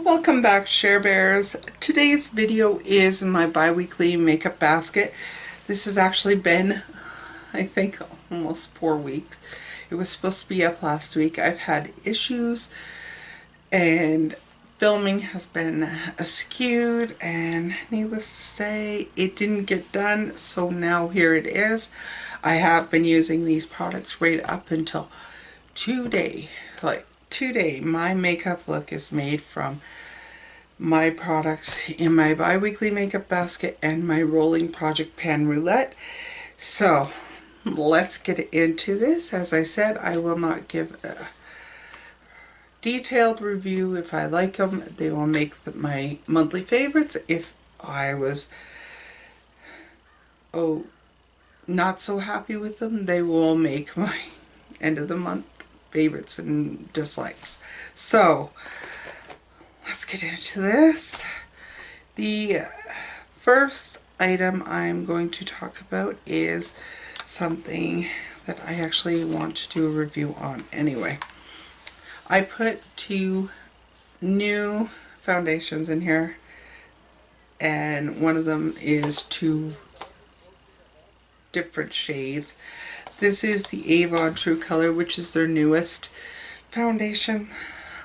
Welcome back, SherBears. Today's video is my bi-weekly makeup basket. This has actually been, I think, almost 4 weeks. It was supposed to be up last week. I've had issues and filming has been askewed, and needless to say, it didn't get done, so now here it is. I have been using these products right up until today. Today, my makeup look is made from my products in my bi-weekly makeup basket and my rolling project pan roulette. So let's get into this. As I said, I will not give a detailed review. If I like them, they will make my monthly favorites. If I was not so happy with them, they will make my end of the month favorites and dislikes. So let's get into this. The first item I'm going to talk about is something that I actually want to do a review on anyway. I put 2 new foundations in here, and one of them is 2 different shades. This is the Avon True Color, which is their newest foundation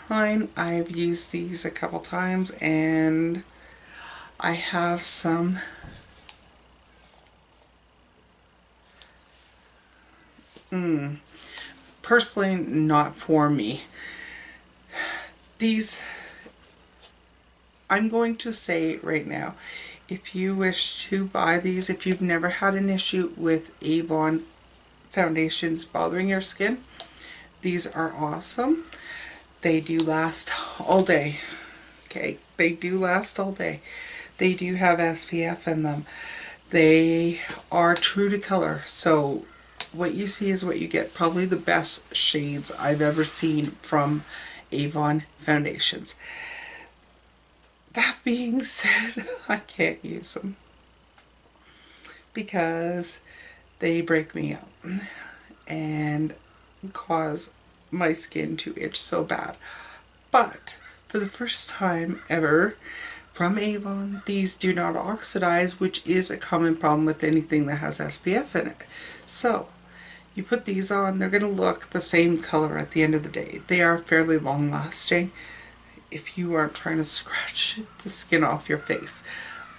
line. I've used these a couple times, and I have some personally not for me. These, I'm going to say right now, if you wish to buy these, if you've never had an issue with Avon foundations bothering your skin, these are awesome. They do last all day. Okay, they do last all day. They do have SPF in them. They are true to color, so what you see is what you get. Probably the best shades I've ever seen from Avon foundations. That being said, I can't use them because they break me up and cause my skin to itch so bad. But for the first time ever from Avon, these do not oxidize, which is a common problem with anything that has SPF in it. So you put these on, they're going to look the same color at the end of the day. They are fairly long lasting if you aren't trying to scratch the skin off your face.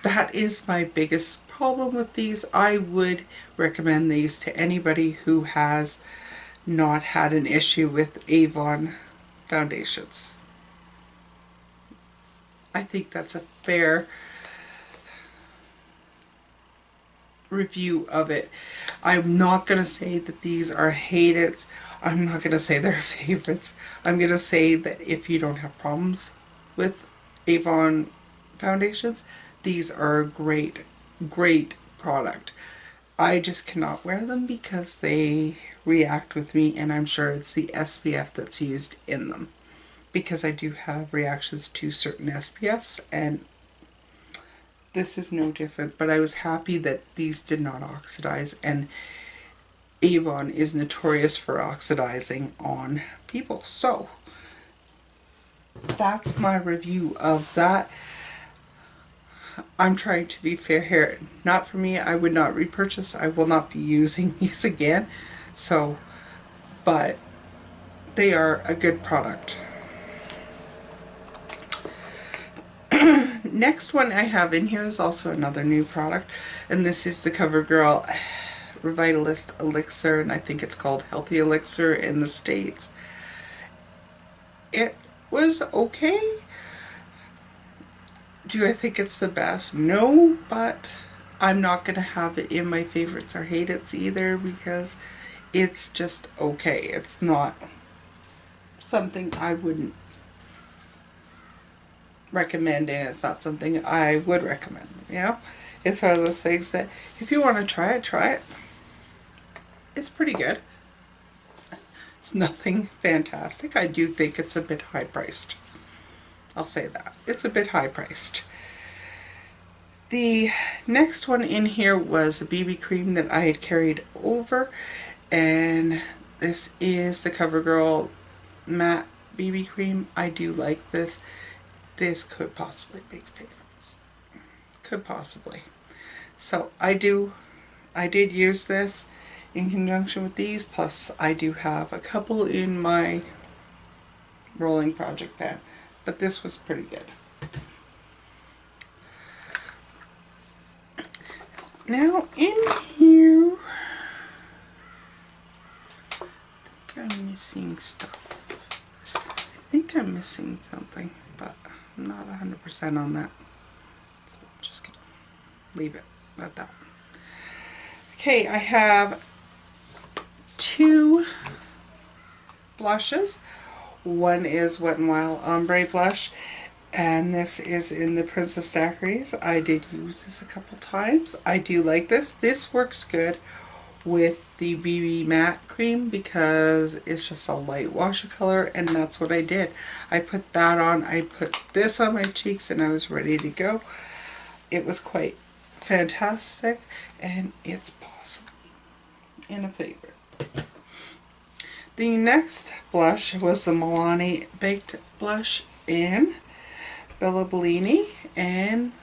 That is my biggest problem with these. I would recommend these to anybody who has not had an issue with Avon foundations. I think that's a fair review of it. I'm not going to say that these are hated. I'm not going to say they're favorites. I'm going to say that if you don't have problems with Avon foundations, these are a great product. I just cannot wear them because they react with me, and I'm sure it's the SPF that's used in them, because I do have reactions to certain SPFs, and this is no different. But I was happy that these did not oxidize, and Avon is notorious for oxidizing on people. So that's my review of that. I'm trying to be fair here. Not for me. I would not repurchase. I will not be using these again. So, but they are a good product. Next one I have in here is also another new product, and this is the CoverGirl Revitalist Elixir, and I think it's called Healthy Elixir in the States. It was okay. Do I think it's the best? No, but I'm not going to have it in my favorites or hate-its either, because it's just okay. It's not something I wouldn't recommend, and it's not something I would recommend, you know? It's one of those things that if you want to try it, try it. It's pretty good. It's nothing fantastic. I do think it's a bit high-priced. I'll say that. It's a bit high-priced. The next one in here was a BB cream that I had carried over, and this is the CoverGirl Matte BB cream. I do like this. this could possibly be favorites. Could possibly. So I did use this in conjunction with these, plus I do have a couple in my rolling project pan, but this was pretty good. Now in here, I think I'm missing stuff. I think I'm missing something, but I'm not 100% on that. So I'm just gonna leave it at that. Okay, I have 2 blushes. One is Wet n Wild Ombre blush, and this is in the Princess Daiquiris. I did use this a couple times. I do like this. This works good with the BB Matte Cream because it's just a light watercolor, and that's what I did. I put that on, I put this on my cheeks, and I was ready to go. It was quite fantastic, and it's possibly in a favorite. The next blush was the Milani Baked Blush in Bella Bellini, and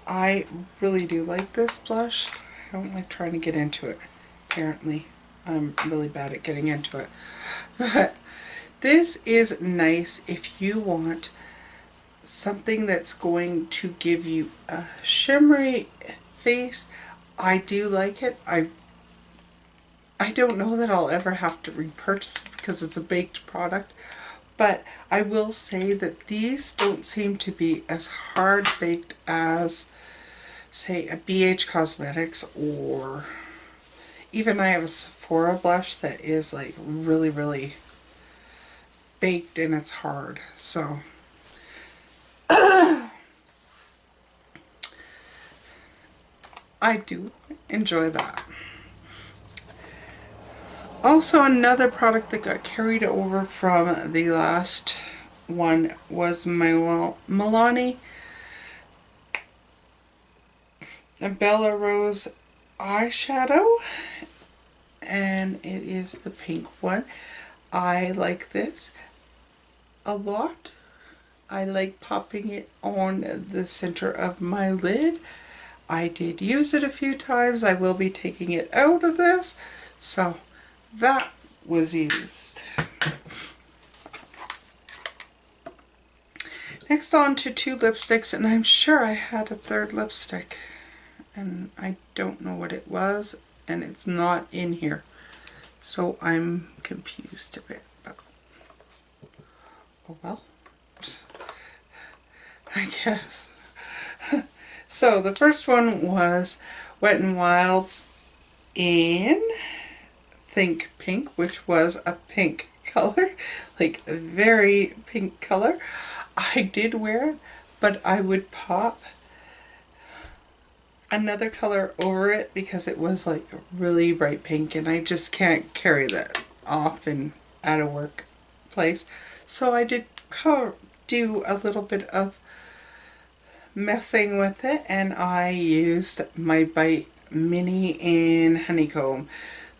I really do like this blush. I don't like trying to get into it. Apparently, I'm really bad at getting into it. But this is nice if you want something that's going to give you a shimmery face. I do like it. I don't know that I'll ever have to repurchase it because it's a baked product, but I will say that these don't seem to be as hard baked as, say, a BH Cosmetics, or even I have a Sephora blush that is like really, really baked and it's hard. So I do enjoy that. Also, another product that got carried over from the last one was my Milani Bella Rose eyeshadow, and it is the pink one. I like this a lot. I like popping it on the center of my lid. I did use it a few times. I will be taking it out of this, so that was used. Next on to 2 lipsticks, and I'm sure I had a third lipstick and I don't know what it was, and it's not in here, so I'm confused a bit, but oh well, I guess. So the first one was Wet n Wild's in Think Pink, which was a pink color, like a very pink color. I did wear it, but I would pop another color over it because it was like really bright pink, and I just can't carry that off and at a workplace. So I did do a little bit of messing with it, and I used my Bite Mini in Honeycomb.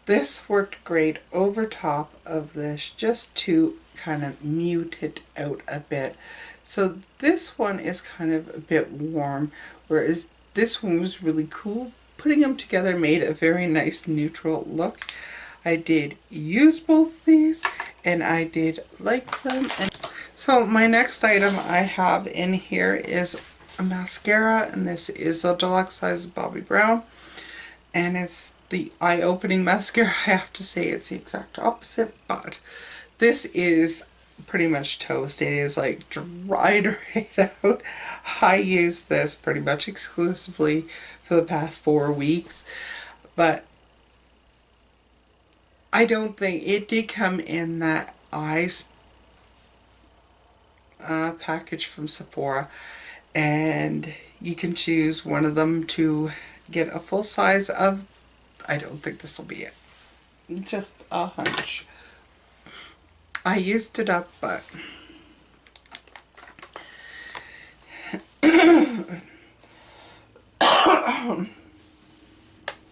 This worked great over top of this just to kind of mute it out a bit. So this one is kind of a bit warm, whereas this one was really cool. Putting them together made a very nice neutral look. I did use both these and I did like them. And so my next item I have in here is a mascara, and this is a deluxe size Bobbi Brown, and it's the eye-opening mascara. I have to say it's the exact opposite, but this is pretty much toast. It is like dried right out. I use this pretty much exclusively for the past 4 weeks, but I don't think it did come in that eyes package from Sephora, and you can choose one of them to get a full size of. I don't think this will be it. Just a hunch. I used it up, but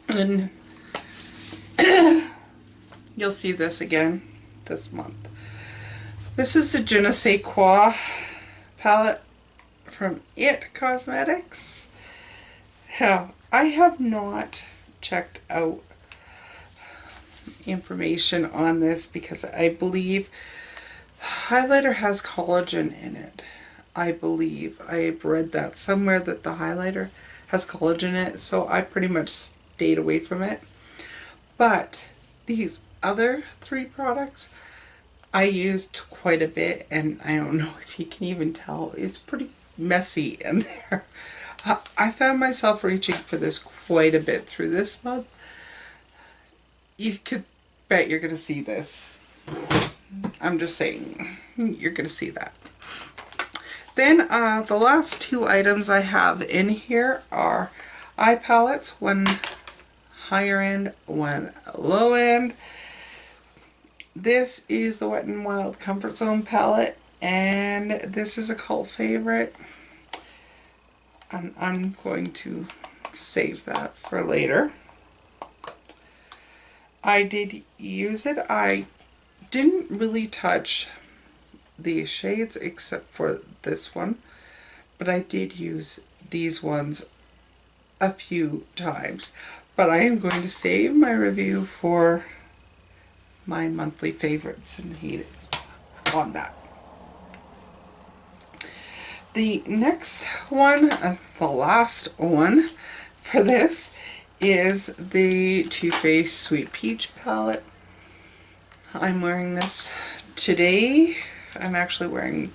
and you'll see this again this month. This is the Je ne sais quoi palette, from It Cosmetics. Now, I have not checked out information on this because I believe highlighter has collagen in it. I believe I've read that somewhere, that the highlighter has collagen in it, so I pretty much stayed away from it. But these other three products I used quite a bit, and I don't know if you can even tell, it's pretty messy in there. I found myself reaching for this quite a bit through this month. You could bet you're going to see this. I'm just saying, you're going to see that. Then the last two items I have in here are eye palettes, one higher end, one low end. This is the Wet n Wild Comfort Zone palette, and this is a cult favorite. And I'm going to save that for later. I did use it. I didn't really touch these shades except for this one, but I did use these ones a few times. But I am going to save my review for my monthly favorites and heats on that. The next one, the last one for this, is the Too Faced Sweet Peach palette. I'm wearing this today. I'm actually wearing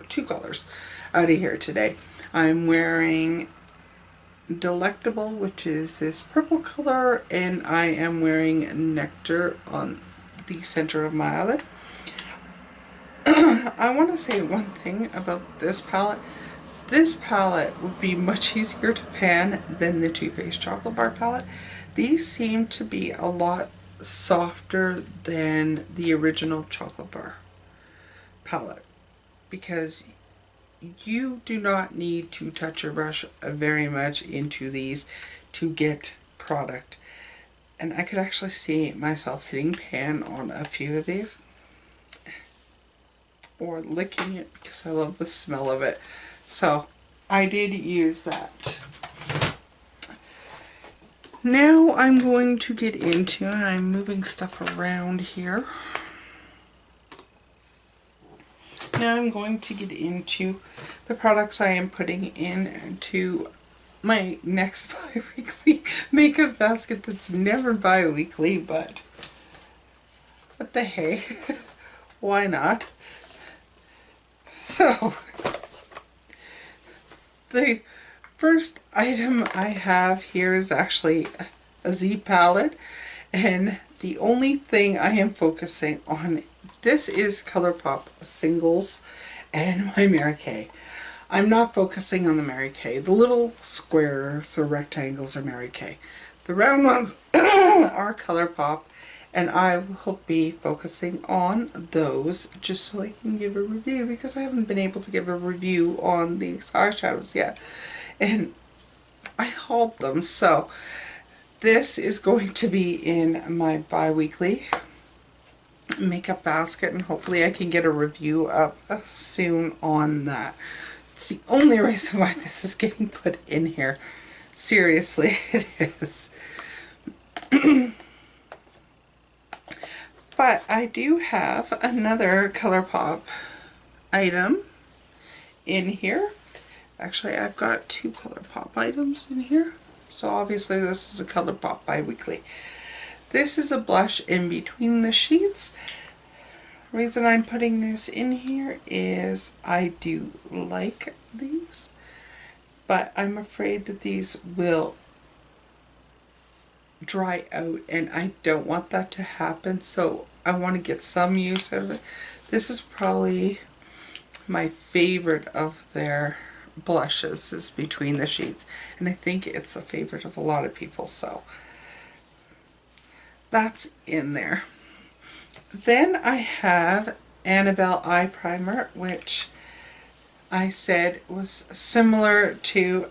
two colors out of here today. I'm wearing Delectable, which is this purple color, and I am wearing Nectar on the center of my eyelid. I want to say one thing about this palette. This palette would be much easier to pan than the Too Faced Chocolate Bar palette. These seem to be a lot softer than the original Chocolate Bar palette, because you do not need to touch your brush very much into these to get product. And I could actually see myself hitting pan on a few of these, or licking it because I love the smell of it. So I did use that. Now I'm going to get into, I'm moving stuff around here. Now I'm going to get into the products I am putting into my next bi-weekly makeup basket that's never bi-weekly, but what the hey, why not? So, the first item I have here is actually a Z palette, and the only thing I am focusing on, this is ColourPop Singles and my Mary Kay. I'm not focusing on the Mary Kay. The little squares or rectangles are Mary Kay. The round ones are ColourPop, and I will be focusing on those just so I can give a review, because I haven't been able to give a review on these eyeshadows yet. And I hauled them, so this is going to be in my bi-weekly makeup basket, and hopefully I can get a review up soon on that. It's the only reason why this is getting put in here. Seriously, it is. But I do have another ColourPop item in here. Actually, I've got two ColourPop items in here. So obviously this is a ColourPop bi-weekly. This is a blush in between the sheets. The reason I'm putting this in here is I do like these, but I'm afraid that these will dry out, and I don't want that to happen, so I want to get some use out of it. This is probably my favorite of their blushes, is between the sheets, and I think it's a favorite of a lot of people, so that's in there. Then I have Annabelle EyePrimer, which I said was similar to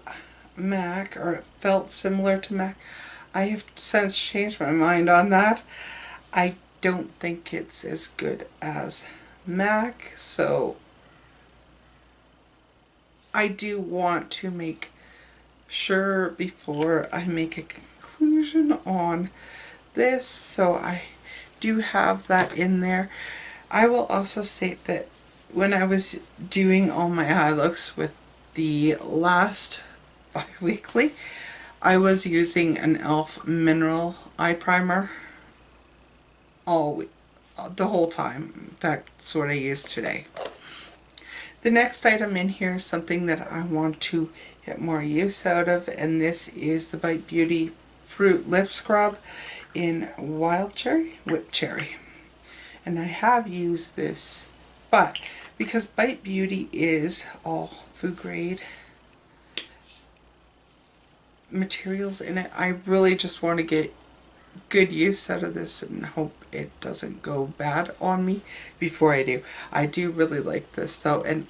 MAC, or it felt similar to MAC. I have since changed my mind on that. I don't think it's as good as MAC, so I do want to make sure before I make a conclusion on this, so I do have that in there. I will also state that when I was doing all my eye looks with the last bi-weekly, I was using an e.l.f. mineral eye primer the whole time. In fact, that's what I used today. The next item in here is something that I want to get more use out of, and this is the Bite Beauty Fruit Lip Scrub in Wild Cherry, Whipped Cherry. And I have used this, but because Bite Beauty is all food grade materials in it, I really just want to get good use out of this and hope it doesn't go bad on me before I do. I do really like this though, and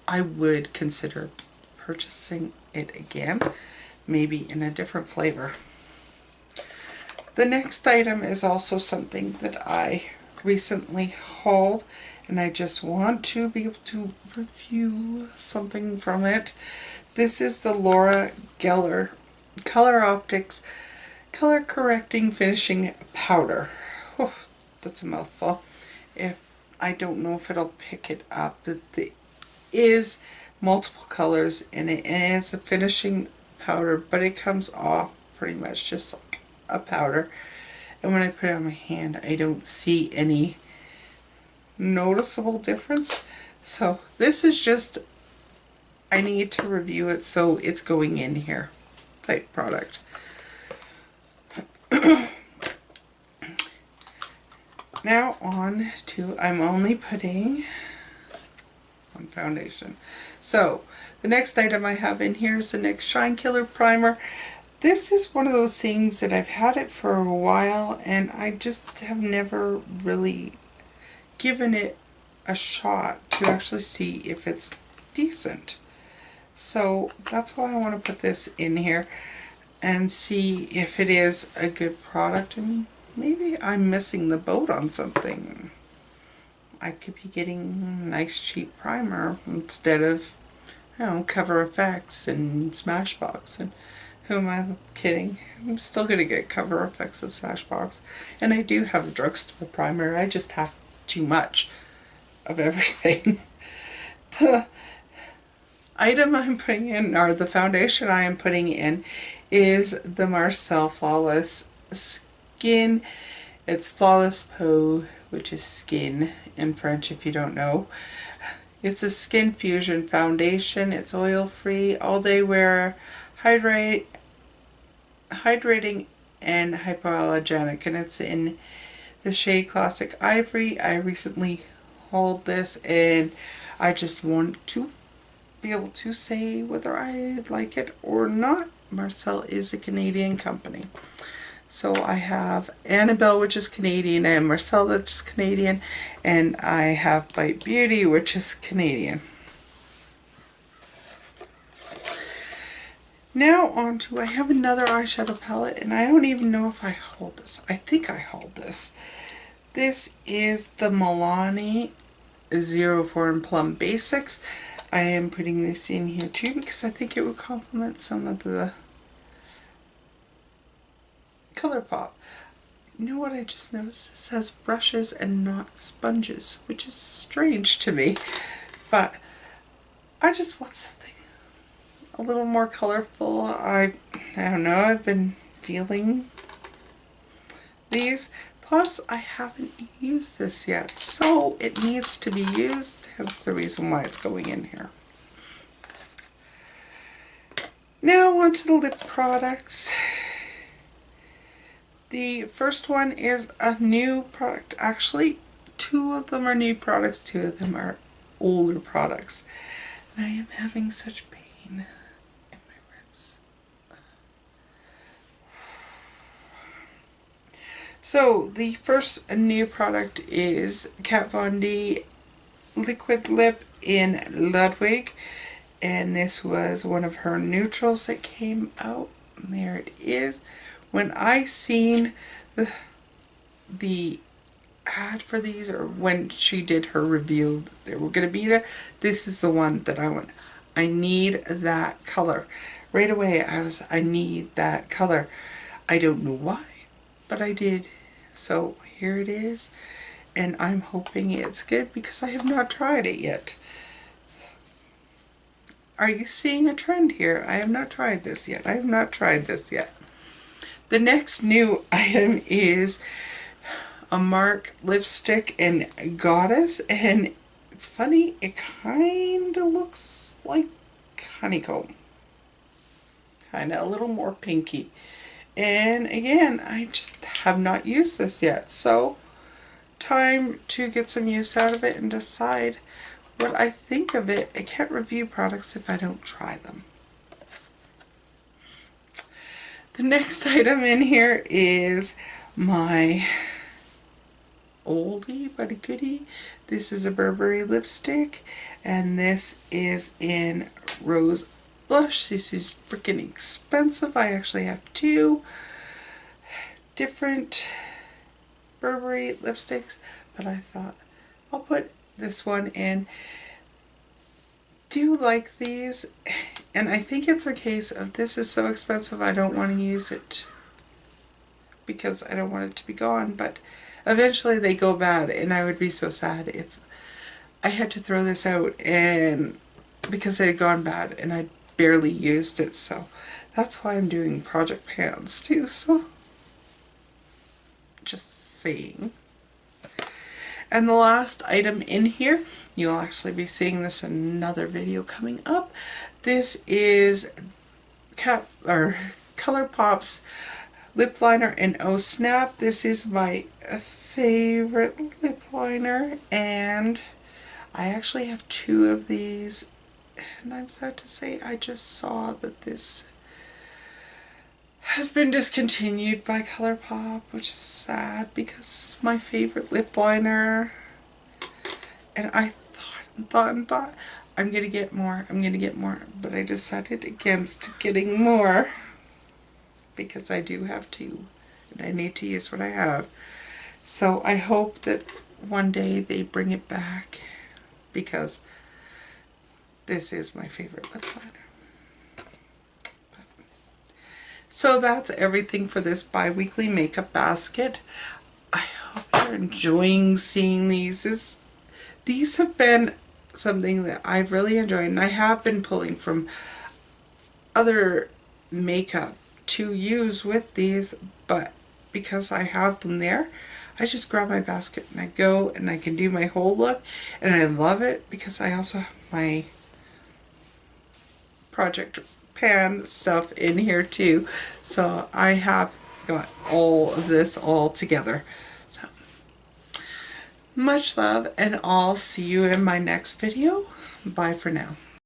I would consider purchasing it again, maybe in a different flavor. The next item is also something that I recently hauled, and I just want to be able to review something from it. This is the Laura Geller Coloroptics Color Correcting Finishing Powder. Oh, that's a mouthful. I don't know if it'll pick it up, but there is multiple colors in it, and it's a finishing powder, but it comes off pretty much just like a powder. And when I put it on my hand, I don't see any noticeable difference. So this is just, I need to review it, so it's going in here type product. Now on to, I'm only putting on foundation. So the next item I have in here is the NYX Shine Killer Primer. This is one of those things that I've had it for a while, and I just have never really given it a shot to actually see if it's decent. So that's why I want to put this in here and see if it is a good product. I mean, maybe I'm missing the boat on something. I could be getting a nice cheap primer instead of, you know, Cover FX and Smashbox. And who am I kidding? I'm still going to get Cover FX and Smashbox. And I do have a drugstore primer. I just have too much of everything. The item I'm putting in, or the foundation I am putting in, is the Marcelle Flawless Skin. It's Flawless Peau, which is skin in French if you don't know. It's a skin fusion foundation. It's oil free, all day wear, hydrating and hypoallergenic, and it's in the shade Classic Ivory. I recently hauled this, and I just want to be able to say whether I like it or not. Marcelle is a Canadian company. So I have Annabelle, which is Canadian, and Marcelle, which is Canadian, and I have Bite Beauty, which is Canadian. Now on to, I have another eyeshadow palette, and I don't even know if I hauled this. I think I hauled this. This is the Milani 04 in Plum Basics. I am putting this in here too because I think it would complement some of the ColourPop. You know what I just noticed? It says brushes and not sponges, which is strange to me. But I just want something a little more colorful. I don't know, I've been feeling these. Plus, I haven't used this yet, so it needs to be used. Hence the reason why it's going in here. Now on to the lip products. The first one is a new product. Actually, two of them are new products, two of them are older products. And I am having such pain in my ribs. So the first new product is Kat Von D Liquid Lip in Ludwig, and this was one of her neutrals that came out. And there it is. When I seen the ad for these, or when she did her review that they were going to be there, this is the one that I went, I need that color. Right away I need that color. I don't know why, but I did. So here it is, and I'm hoping it's good because I have not tried it yet. Are you seeing a trend here? I have not tried this yet. I have not tried this yet. The next new item is a MAC lipstick in Goddess, and it's funny, it kind of looks like honeycomb. Kind of a little more pinky. And again, I just have not used this yet, so time to get some use out of it and decide what I think of it. I can't review products if I don't try them. The next item in here is my oldie but a goodie. This is a Burberry lipstick, and this is in Rose Blush. This is freaking expensive. I actually have two different Burberry lipsticks, but I thought I'll put this one in. Do like these, and I think it's a case of this is so expensive I don't want to use it because I don't want it to be gone, but eventually they go bad, and I would be so sad if I had to throw this out and because it had gone bad and I barely used it. So that's why I'm doing project pans too, so just saying. And the last item in here, you'll actually be seeing this in another video coming up. This is ColourPop's lip liner in Oh Snap. This is my favorite lip liner, and I actually have two of these, and I'm sad to say I just saw that this has been discontinued by ColourPop, which is sad because it's my favorite lip liner. And I thought, I'm gonna get more, but I decided against getting more because I do have two, and I need to use what I have. So I hope that one day they bring it back because this is my favorite lip liner. So that's everything for this bi-weekly makeup basket. I hope you're enjoying seeing these. These have been something that I've really enjoyed, and I have been pulling from other makeup to use with these, but because I have them there, I just grab my basket and I go and I can do my whole look, and I love it because I also have my project pan stuff in here too. So I have got all of this all together. So much love, and I'll see you in my next video. Bye for now.